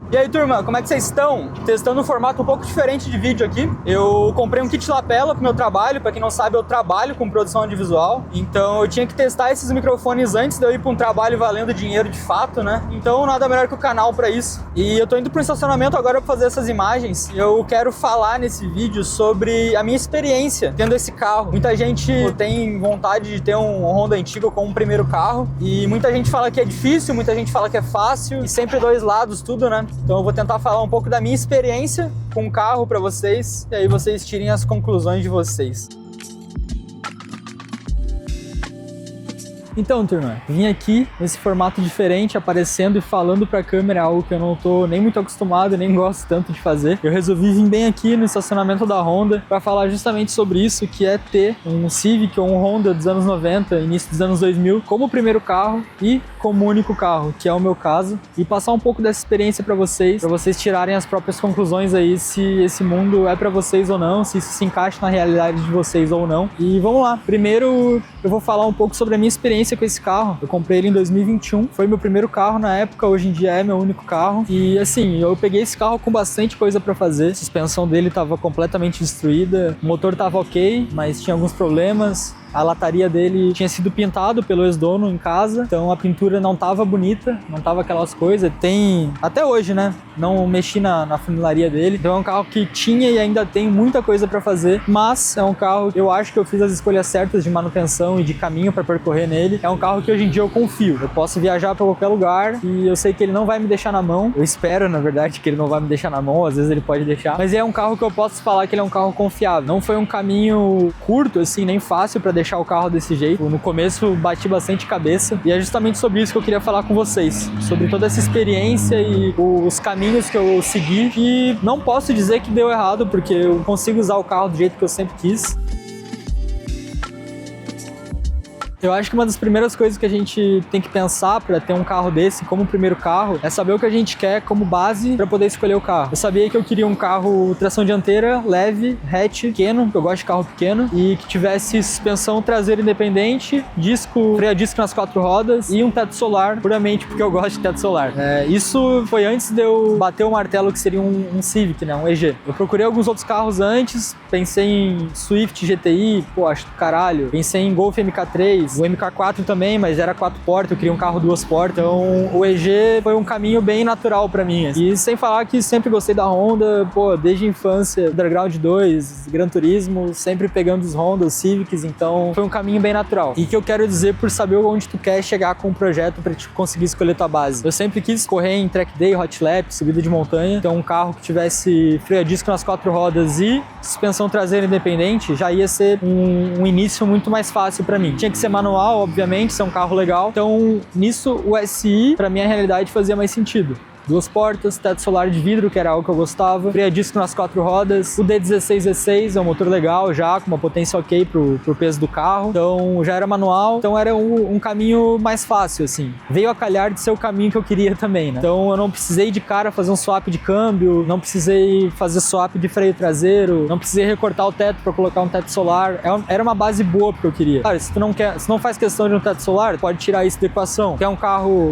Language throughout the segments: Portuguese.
E aí, turma, como é que vocês estão? Testando um formato um pouco diferente de vídeo aqui. Eu comprei um kit lapela pro meu trabalho. Pra quem não sabe, eu trabalho com produção audiovisual. Então eu tinha que testar esses microfones antes de eu ir pra um trabalho valendo dinheiro de fato, né? Então nada melhor que o canal pra isso. E eu tô indo pro estacionamento agora pra fazer essas imagens. E eu quero falar nesse vídeo sobre a minha experiência tendo esse carro. Muita gente tem vontade de ter um Honda antigo como um primeiro carro. E muita gente fala que é difícil, muita gente fala que é fácil. E sempre dois lados, tudo, né? Então eu vou tentar falar um pouco da minha experiência com o carro para vocês, e aí vocês tirem as conclusões de vocês. Então, turma, vim aqui nesse formato diferente, aparecendo e falando pra câmera, algo que eu não tô nem muito acostumado, nem gosto tanto de fazer. Eu resolvi vir bem aqui no estacionamento da Honda para falar justamente sobre isso, que é ter um Civic ou um Honda dos anos 90, início dos anos 2000, como primeiro carro e como único carro, que é o meu caso, e passar um pouco dessa experiência para vocês tirarem as próprias conclusões aí, se esse mundo é para vocês ou não, se isso se encaixa na realidade de vocês ou não. E vamos lá. Primeiro, eu vou falar um pouco sobre a minha experiência com esse carro. Eu comprei ele em 2021, foi meu primeiro carro na época, hoje em dia é meu único carro. E assim, eu peguei esse carro com bastante coisa para fazer. A suspensão dele estava completamente destruída, o motor estava ok, mas tinha alguns problemas. A lataria dele tinha sido pintado pelo ex-dono em casa, então a pintura não tava bonita, não tava aquelas coisas. Tem, até hoje, né? Não mexi na funilaria dele. Então é um carro que tinha e ainda tem muita coisa pra fazer, mas é um carro que eu acho que eu fiz as escolhas certas de manutenção e de caminho pra percorrer nele. É um carro que hoje em dia eu confio. Eu posso viajar pra qualquer lugar e eu sei que ele não vai me deixar na mão. Eu espero, na verdade, que ele não vai me deixar na mão. Às vezes ele pode deixar. Mas é um carro que eu posso falar que ele é um carro confiável. Não foi um caminho curto, assim, nem fácil pra deixar o carro desse jeito. No começo bati bastante cabeça e é justamente sobre isso que eu queria falar com vocês, sobre toda essa experiência e os caminhos que eu segui, e não posso dizer que deu errado, porque eu consigo usar o carro do jeito que eu sempre quis. Eu acho que uma das primeiras coisas que a gente tem que pensar para ter um carro desse como primeiro carro é saber o que a gente quer como base para poder escolher o carro. Eu sabia que eu queria um carro tração dianteira, leve, hatch, pequeno, eu gosto de carro pequeno, e que tivesse suspensão traseira independente, freio a disco nas 4 rodas e um teto solar, puramente porque eu gosto de teto solar. Isso foi antes de eu bater o martelo que seria um Civic, né, um EG. Eu procurei alguns outros carros antes, pensei em Swift GTI, pô, acho do caralho. Pensei em Golf MK3, o MK4 também, mas era 4 portas, eu queria um carro 2 portas, então o EG foi um caminho bem natural pra mim. E sem falar que sempre gostei da Honda, pô, desde a infância, Underground 2, Gran Turismo, sempre pegando os Honda, os Civics, então foi um caminho bem natural. E que eu quero dizer por saber onde tu quer chegar com o projeto pra te conseguir escolher tua base. Eu sempre quis correr em track day, hot lap, subida de montanha, então um carro que tivesse freio a disco nas 4 rodas e suspensão traseira independente já ia ser um início muito mais fácil pra mim. Tinha que ser manual, obviamente, ser um carro legal. Então, nisso, o SI, pra minha realidade, fazia mais sentido. 2 portas, teto solar de vidro, que era algo que eu gostava, freio a disco nas 4 rodas, o D16V6 é um motor legal já, com uma potência ok pro peso do carro, então já era manual, então era um caminho mais fácil, assim. Veio a calhar de ser o caminho que eu queria também, né? Então eu não precisei de cara fazer um swap de câmbio, não precisei fazer swap de freio traseiro, não precisei recortar o teto para colocar um teto solar, era uma base boa porque eu queria. Claro, se não faz questão de um teto solar, pode tirar isso da equação. Quer um carro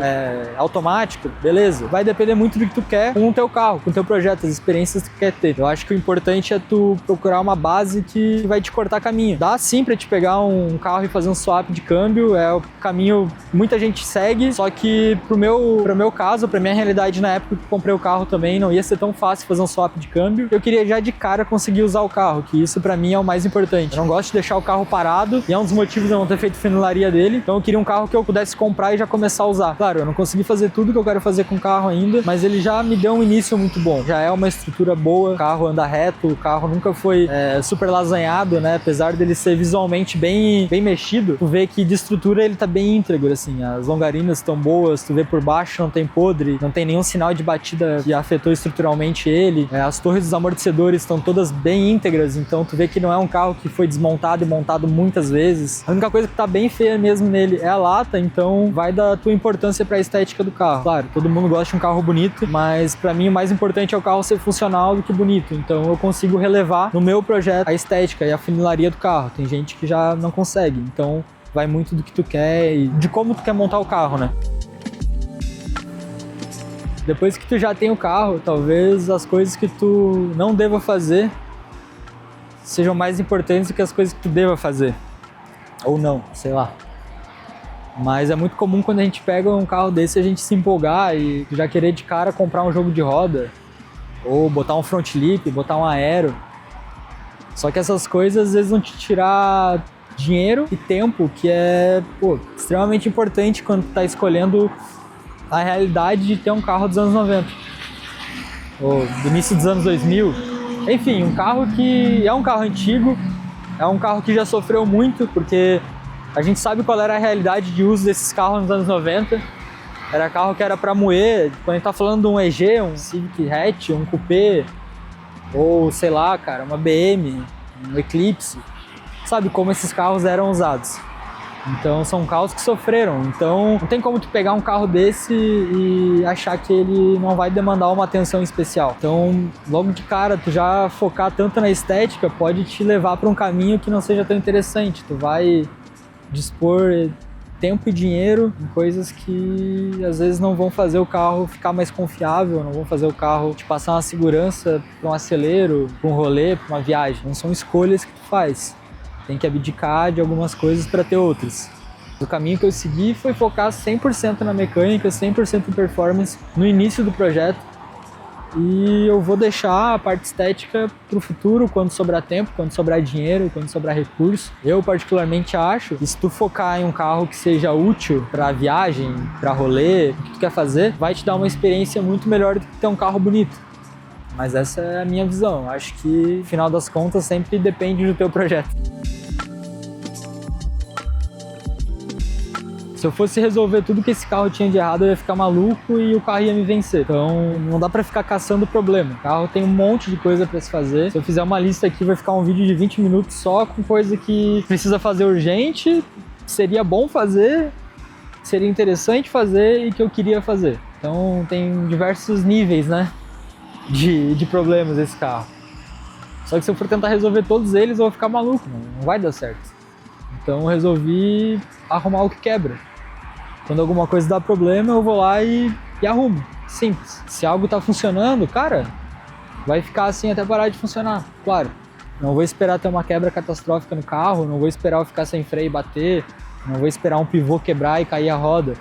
automático? Beleza. Vai depender muito do que tu quer com o teu carro, com o teu projeto, as experiências que tu quer ter. Eu acho que o importante é tu procurar uma base que vai te cortar caminho. Dá sim pra te pegar um carro e fazer um swap de câmbio, é o caminho que muita gente segue, só que pro meu caso, pra minha realidade na época que eu comprei o carro também, não ia ser tão fácil fazer um swap de câmbio. Eu queria já de cara conseguir usar o carro, que isso pra mim é o mais importante. Eu não gosto de deixar o carro parado, e é um dos motivos de eu não ter feito funilaria dele, então eu queria um carro que eu pudesse comprar e já começar a usar. Claro, eu não consegui fazer tudo que eu quero fazer com o carro ainda, mas ele já me deu um início muito bom. Já é uma estrutura boa, o carro anda reto, o carro nunca foi super lasanhado, né? Apesar dele ser visualmente bem mexido, tu vê que de estrutura ele tá bem íntegro, assim. As longarinas estão boas, tu vê por baixo não tem podre, não tem nenhum sinal de batida que afetou estruturalmente ele. As torres dos amortecedores estão todas bem íntegras, então tu vê que não é um carro que foi desmontado e montado muitas vezes. A única coisa que tá bem feia mesmo nele é a lata, então vai da tua importância pra estética do carro. Claro, todo mundo gosta de um carro bonito, mas pra mim o mais importante é o carro ser funcional do que bonito, então eu consigo relevar no meu projeto a estética e a funilaria do carro. Tem gente que já não consegue, então vai muito do que tu quer e de como tu quer montar o carro, né? Depois que tu já tem o carro, talvez as coisas que tu não deva fazer sejam mais importantes do que as coisas que tu deva fazer. Ou não, sei lá. Mas é muito comum quando a gente pega um carro desse a gente se empolgar e já querer de cara comprar um jogo de roda, ou botar um front lip, botar um aero. Só que essas coisas às vezes vão te tirar dinheiro e tempo, que é extremamente importante quando tu tá escolhendo a realidade de ter um carro dos anos 90 ou do início dos anos 2000. Enfim, um carro que é um carro antigo, é um carro que já sofreu muito, porque a gente sabe qual era a realidade de uso desses carros nos anos 90. Era carro que era para moer, quando a gente tá falando de um EG, um Civic Hatch, um Coupé, ou sei lá, cara, uma BM, um Eclipse. Sabe como esses carros eram usados. Então são carros que sofreram. Então não tem como tu pegar um carro desse e achar que ele não vai demandar uma atenção especial. Então logo de cara, tu já focar tanto na estética pode te levar para um caminho que não seja tão interessante. Tu vai dispor tempo e dinheiro em coisas que às vezes não vão fazer o carro ficar mais confiável, não vão fazer o carro te passar uma segurança para um acelero, para um rolê, para uma viagem. Não são escolhas que tu faz. Tem que abdicar de algumas coisas para ter outras. O caminho que eu segui foi focar 100% na mecânica, 100% em performance no início do projeto. E eu vou deixar a parte estética para o futuro, quando sobrar tempo, quando sobrar dinheiro, quando sobrar recurso. Eu particularmente acho que se tu focar em um carro que seja útil para viagem, para rolê, o que tu quer fazer, vai te dar uma experiência muito melhor do que ter um carro bonito. Mas essa é a minha visão. Acho que, no final das contas, sempre depende do teu projeto. Se eu fosse resolver tudo que esse carro tinha de errado, eu ia ficar maluco e o carro ia me vencer. Então não dá pra ficar caçando problema. O carro tem um monte de coisa pra se fazer. Se eu fizer uma lista aqui, vai ficar um vídeo de 20 minutos só com coisa que precisa fazer urgente, seria bom fazer, seria interessante fazer e que eu queria fazer. Então tem diversos níveis, né, de problemas esse carro. Só que se eu for tentar resolver todos eles, eu vou ficar maluco, não vai dar certo. Então eu resolvi arrumar o que quebra. Quando alguma coisa dá problema, eu vou lá e arrumo. Simples. Se algo tá funcionando, cara, vai ficar assim até parar de funcionar, claro. Não vou esperar ter uma quebra catastrófica no carro, não vou esperar eu ficar sem freio e bater, não vou esperar um pivô quebrar e cair a roda.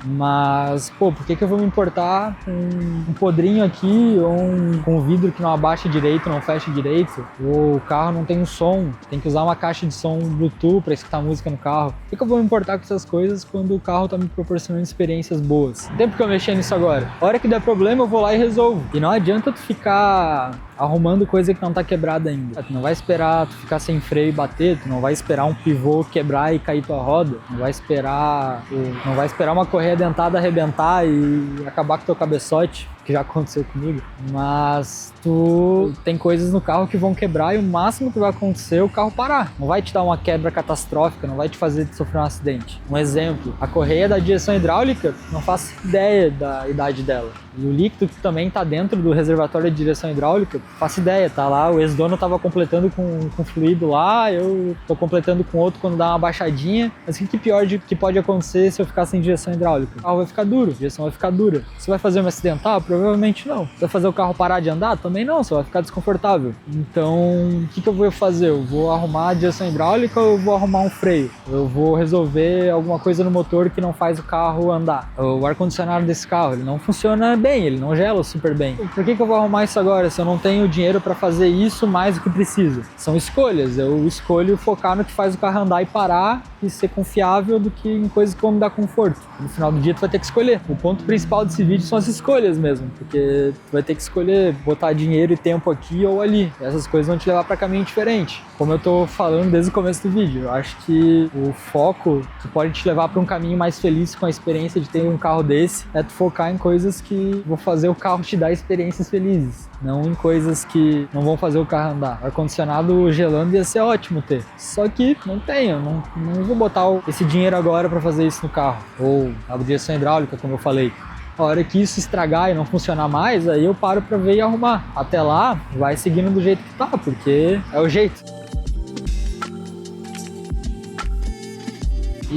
Mas, por que eu vou me importar com um podrinho aqui, ou com um vidro que não abaixa direito, não fecha direito, ou o carro não tem um som, tem que usar uma caixa de som Bluetooth para escutar música no carro? Por que eu vou me importar com essas coisas quando o carro tá me proporcionando experiências boas? Não tem porque eu mexer nisso agora. A hora que der problema, eu vou lá e resolvo. E não adianta tu ficar arrumando coisa que não tá quebrada ainda. Tu não vai esperar tu ficar sem freio e bater, tu não vai esperar um pivô quebrar e cair tua roda, não vai esperar uma correia dentada arrebentar e acabar com teu cabeçote, que já aconteceu comigo. Mas tu tem coisas no carro que vão quebrar e o máximo que vai acontecer é o carro parar. Não vai te dar uma quebra catastrófica, não vai te fazer sofrer um acidente. Um exemplo, a correia da direção hidráulica, não faço ideia da idade dela. E o líquido que também está dentro do reservatório de direção hidráulica, faço ideia, tá lá, o ex-dono estava completando com fluido lá, eu tô completando com outro quando dá uma baixadinha. Mas o que pior que pode acontecer se eu ficar sem direção hidráulica? O carro vai ficar duro, a direção vai ficar dura. Você vai fazer um acidental? Provavelmente não. Você vai fazer o carro parar de andar? Também não, você vai ficar desconfortável. Então, o que eu vou fazer? Eu vou arrumar a direção hidráulica ou eu vou arrumar um freio? Eu vou resolver alguma coisa no motor que não faz o carro andar. O ar-condicionado desse carro, ele não funciona bem, ele não gela super bem. Por que eu vou arrumar isso agora se eu não tenho dinheiro para fazer isso mais do que preciso? São escolhas. Eu escolho focar no que faz o carro andar e parar e ser confiável do que em coisas que vão me dar conforto. No final do dia tu vai ter que escolher. O ponto principal desse vídeo são as escolhas mesmo, porque tu vai ter que escolher botar dinheiro e tempo aqui ou ali. E essas coisas vão te levar para caminho diferente. Como eu tô falando desde o começo do vídeo, eu acho que o foco que pode te levar para um caminho mais feliz com a experiência de ter um carro desse é tu focar em coisas que vão fazer o carro te dar experiências felizes, não em coisas que não vão fazer o carro andar. Ar-condicionado gelando ia ser ótimo ter, só que não tenho, não vou botar esse dinheiro agora para fazer isso no carro, ou a direção hidráulica, como eu falei. A hora que isso estragar e não funcionar mais, aí eu paro para ver e arrumar. Até lá, vai seguindo do jeito que tá, porque é o jeito.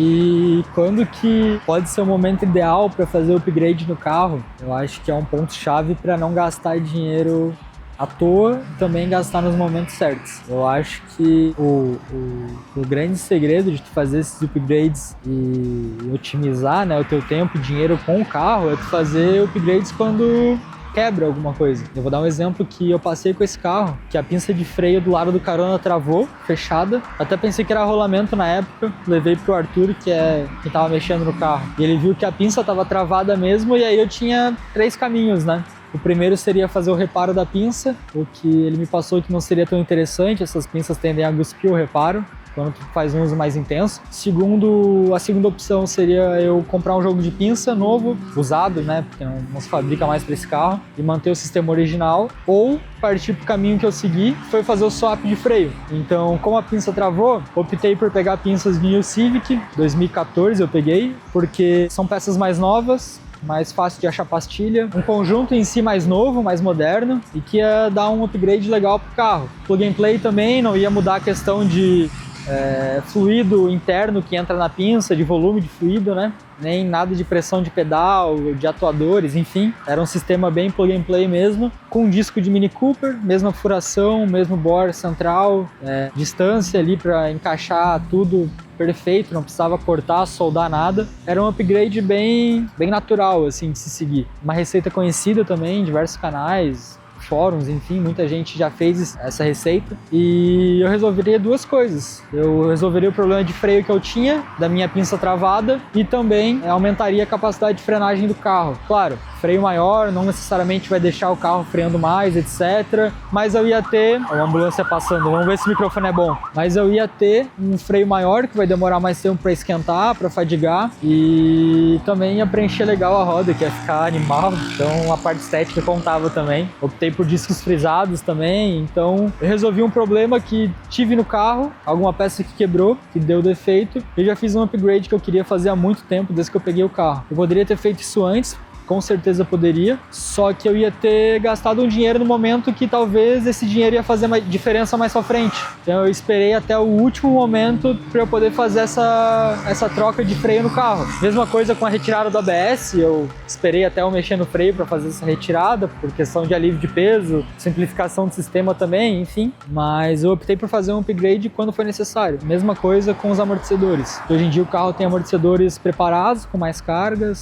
E quando que pode ser o momento ideal para fazer o upgrade no carro? Eu acho que é um ponto-chave para não gastar dinheiro à toa e também gastar nos momentos certos. Eu acho que o grande segredo de tu fazer esses upgrades e otimizar, né, o teu tempo e dinheiro com o carro é tu fazer upgrades quando quebra alguma coisa. Eu vou dar um exemplo que eu passei com esse carro, que a pinça de freio do lado do carona travou, fechada. Até pensei que era rolamento na época, levei pro Arthur, que é quem tava mexendo no carro. E ele viu que a pinça tava travada mesmo, e aí eu tinha 3 caminhos, né? O primeiro seria fazer o reparo da pinça, o que ele me passou que não seria tão interessante, essas pinças tendem a cuspir o reparo quando tu faz um uso mais intenso. A segunda opção seria eu comprar um jogo de pinça novo, usado, né, porque não se fabrica mais para esse carro, e manter o sistema original, ou partir pro caminho que eu segui, que foi fazer o swap de freio. Então, como a pinça travou, optei por pegar pinças de New Civic, 2014 eu peguei, porque são peças mais novas, mais fácil de achar pastilha, um conjunto em si mais novo, mais moderno e que ia dar um upgrade legal pro carro. Plug and play também, não ia mudar a questão de fluido interno que entra na pinça, de volume de fluido, né? Nem nada de pressão de pedal, de atuadores, enfim. Era um sistema bem plug and play mesmo, com um disco de Mini Cooper, mesma furação, mesmo bore central, distância ali para encaixar tudo perfeito, não precisava cortar, soldar nada. Era um upgrade bem natural, assim, de se seguir. Uma receita conhecida também em diversos canais, fóruns, enfim, muita gente já fez essa receita. E eu resolveria 2 coisas. Eu resolveria o problema de freio que eu tinha, da minha pinça travada, e também aumentaria a capacidade de frenagem do carro. Claro, freio maior não necessariamente vai deixar o carro freando mais, etc. Mas eu ia ter... uma ambulância passando, vamos ver se o microfone é bom. Mas eu ia ter um freio maior, que vai demorar mais tempo para esquentar, para fadigar. E também ia preencher legal a roda, que ia ficar animal. Então a parte estética contava também. Optei por discos frisados também. Então eu resolvi um problema que tive no carro, alguma peça que quebrou, que deu defeito. Eu já fiz um upgrade que eu queria fazer há muito tempo, desde que eu peguei o carro. Eu poderia ter feito isso antes, com certeza poderia, só que eu ia ter gastado um dinheiro no momento que talvez esse dinheiro ia fazer uma diferença mais pra frente. Então eu esperei até o último momento para eu poder fazer essa troca de freio no carro. Mesma coisa com a retirada do ABS, eu esperei até eu mexer no freio para fazer essa retirada, por questão de alívio de peso, simplificação do sistema também, enfim. Mas eu optei por fazer um upgrade quando foi necessário. Mesma coisa com os amortecedores. Hoje em dia o carro tem amortecedores preparados, com mais carga,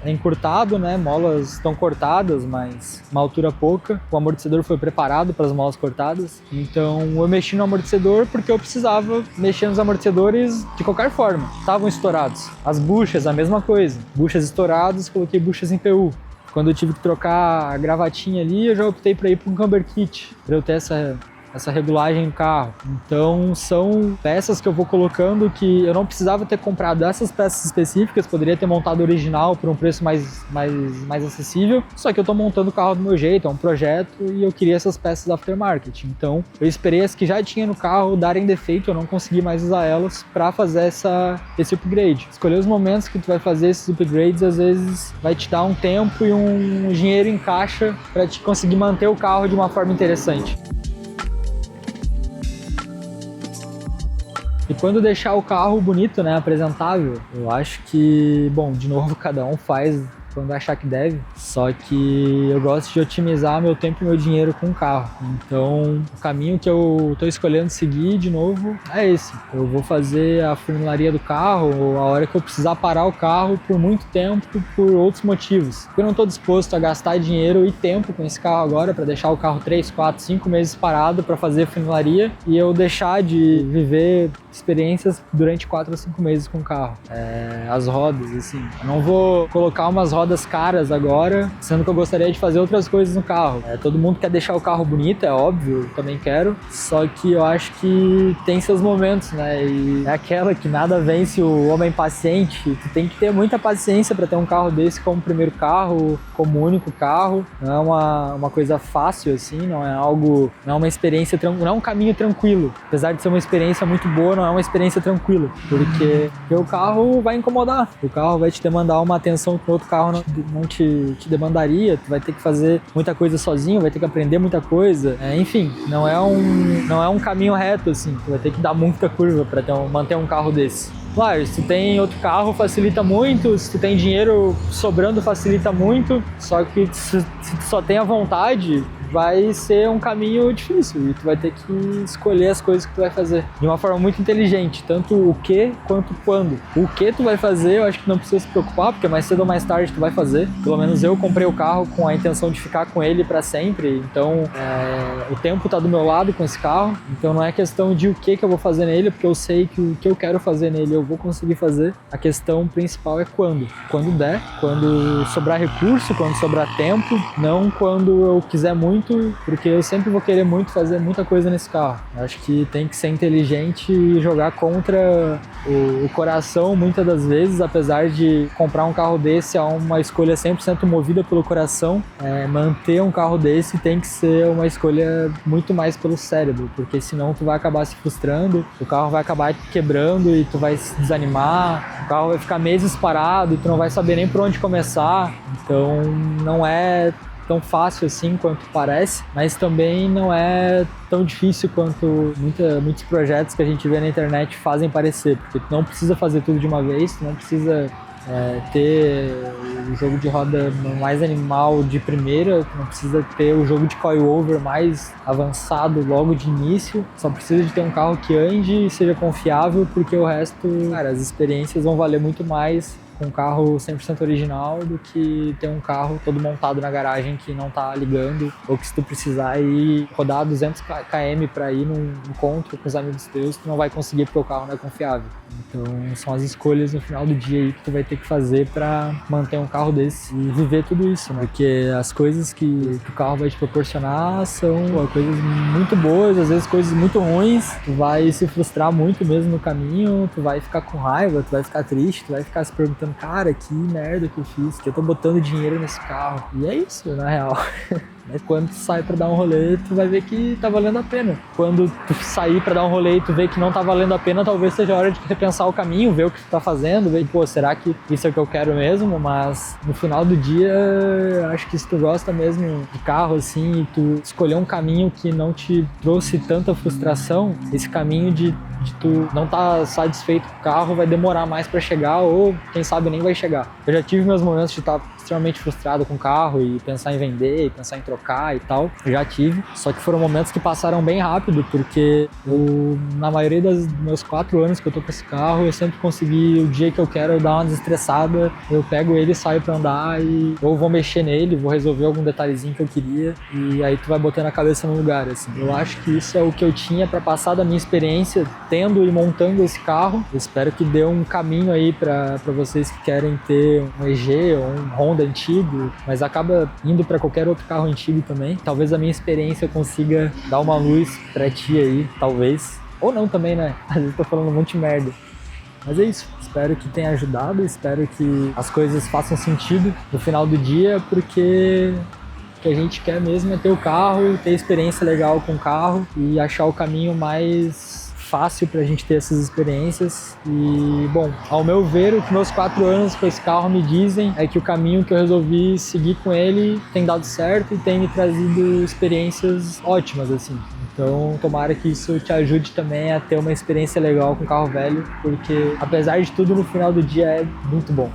é encurtado, né? Molas estão cortadas, mas uma altura pouca. O amortecedor foi preparado para as molas cortadas. Então eu mexi no amortecedor porque eu precisava mexer nos amortecedores de qualquer forma. Estavam estourados. As buchas, a mesma coisa. Buchas estouradas, coloquei buchas em PU. Quando eu tive que trocar a gravatinha ali, eu já optei para ir para um camber kit, para eu ter essa regulagem no carro. Então são peças que eu vou colocando que eu não precisava ter comprado essas peças específicas, poderia ter montado original por um preço mais acessível, só que eu tô montando o carro do meu jeito, é um projeto e eu queria essas peças aftermarket. Então eu esperei as que já tinha no carro darem defeito, eu não consegui mais usar elas para fazer esse upgrade. Escolher os momentos que tu vai fazer esses upgrades às vezes vai te dar um tempo e um dinheiro em caixa para te conseguir manter o carro de uma forma interessante. E quando deixar o carro bonito, né, apresentável, eu acho que, bom, de novo, cada um faz quando achar que deve, só que eu gosto de otimizar meu tempo e meu dinheiro com o carro. Então, o caminho que eu tô escolhendo seguir, de novo, é esse. Eu vou fazer a funilaria do carro a hora que eu precisar parar o carro por muito tempo, por outros motivos. Porque eu não tô disposto a gastar dinheiro e tempo com esse carro agora para deixar o carro 3, 4, 5 meses parado para fazer funilaria e eu deixar de viver experiências durante 4 ou 5 meses com o carro. As rodas, assim. Eu não vou colocar umas rodas caras agora, sendo que eu gostaria de fazer outras coisas no carro. Todo mundo quer deixar o carro bonito, é óbvio, eu também quero, só que eu acho que tem seus momentos, né? E é aquela que nada vence o homem paciente. Tu tem que ter muita paciência para ter um carro desse como primeiro carro, como único carro. Não é uma coisa fácil, assim, não é uma experiência, não é um caminho tranquilo. Apesar de ser uma experiência muito boa, não é uma experiência tranquila, porque o carro vai incomodar, o carro vai te demandar uma atenção que o outro carro não te demandaria, tu vai ter que fazer muita coisa sozinho, vai ter que aprender muita coisa, enfim, não é um caminho reto, assim, tu vai ter que dar muita curva para manter um carro desse. Claro, se tu tem outro carro facilita muito, se tu tem dinheiro sobrando facilita muito, só que se tu só tem a vontade, vai ser um caminho difícil e tu vai ter que escolher as coisas que tu vai fazer de uma forma muito inteligente, tanto o que quanto quando. O que tu vai fazer, eu acho que não precisa se preocupar, porque mais cedo ou mais tarde tu vai fazer. Pelo menos eu comprei o carro com a intenção de ficar com ele para sempre, então o tempo tá do meu lado com esse carro, então não é questão de o que eu vou fazer nele, porque eu sei que o que eu quero fazer nele eu vou conseguir fazer. A questão principal é quando. Quando der, quando sobrar recurso, quando sobrar tempo, não quando eu quiser muito, porque eu sempre vou querer muito fazer muita coisa nesse carro. Eu acho que tem que ser inteligente e jogar contra o coração muitas das vezes, apesar de comprar um carro desse é uma escolha 100% movida pelo coração. Manter um carro desse tem que ser uma escolha muito mais pelo cérebro, porque senão tu vai acabar se frustrando, o carro vai acabar quebrando e tu vai se desanimar, o carro vai ficar meses parado e tu não vai saber nem por onde começar. Então não é tão fácil assim quanto parece, mas também não é tão difícil quanto muitos projetos que a gente vê na internet fazem parecer, porque tu não precisa fazer tudo de uma vez, tu não precisa ter o jogo de roda mais animal de primeira, tu não precisa ter o jogo de coilover mais avançado logo de início, só precisa de ter um carro que ande e seja confiável, porque o resto, cara, as experiências vão valer muito mais com um carro 100% original do que ter um carro todo montado na garagem que não tá ligando, ou que se tu precisar ir rodar 200 km para ir num encontro com os amigos teus, tu não vai conseguir porque o carro não é confiável. Então são as escolhas no final do dia aí que tu vai ter que fazer para manter um carro desse e viver tudo isso, né? Porque as coisas que o carro vai te proporcionar são coisas muito boas, às vezes coisas muito ruins, tu vai se frustrar muito mesmo no caminho, tu vai ficar com raiva, tu vai ficar triste, tu vai ficar se perguntando, cara, que merda que eu fiz, que eu tô botando dinheiro nesse carro. E é isso, na real. Mas quando tu sai pra dar um rolê, tu vai ver que tá valendo a pena. Quando tu sair pra dar um rolê e tu vê que não tá valendo a pena, talvez seja a hora de repensar o caminho, ver o que tu tá fazendo, ver, pô, será que isso é o que eu quero mesmo? Mas no final do dia, acho que se tu gosta mesmo de carro, assim, e tu escolher um caminho que não te trouxe tanta frustração, esse caminho de tu não tá satisfeito com o carro vai demorar mais pra chegar, ou quem sabe nem vai chegar. Eu já tive meus momentos de estar extremamente frustrado com o carro e pensar em vender, e pensar em trocar e tal, eu já tive, só que foram momentos que passaram bem rápido, porque na maioria dos meus 4 anos que eu tô com esse carro, eu sempre consegui, o dia que eu quero dar uma desestressada, eu pego ele e saio pra andar e ou vou mexer nele, vou resolver algum detalhezinho que eu queria, e aí tu vai botando a cabeça no lugar, assim. Eu acho que isso é o que eu tinha pra passar da minha experiência tendo e montando esse carro. Eu espero que dê um caminho aí pra vocês que querem ter um EG ou um Honda antigo, mas acaba indo pra qualquer outro carro antigo também. Talvez a minha experiência consiga dar uma luz pra ti aí, talvez. Ou não também, né? Às vezes tô falando um monte de merda. Mas é isso, espero que tenha ajudado, espero que as coisas façam sentido no final do dia, porque o que a gente quer mesmo é ter o carro, ter experiência legal com o carro e achar o caminho mais fácil pra gente ter essas experiências. E, bom, ao meu ver, o que meus 4 anos com esse carro me dizem é que o caminho que eu resolvi seguir com ele tem dado certo e tem me trazido experiências ótimas, assim. Então, tomara que isso te ajude também a ter uma experiência legal com carro velho, porque, apesar de tudo, no final do dia é muito bom.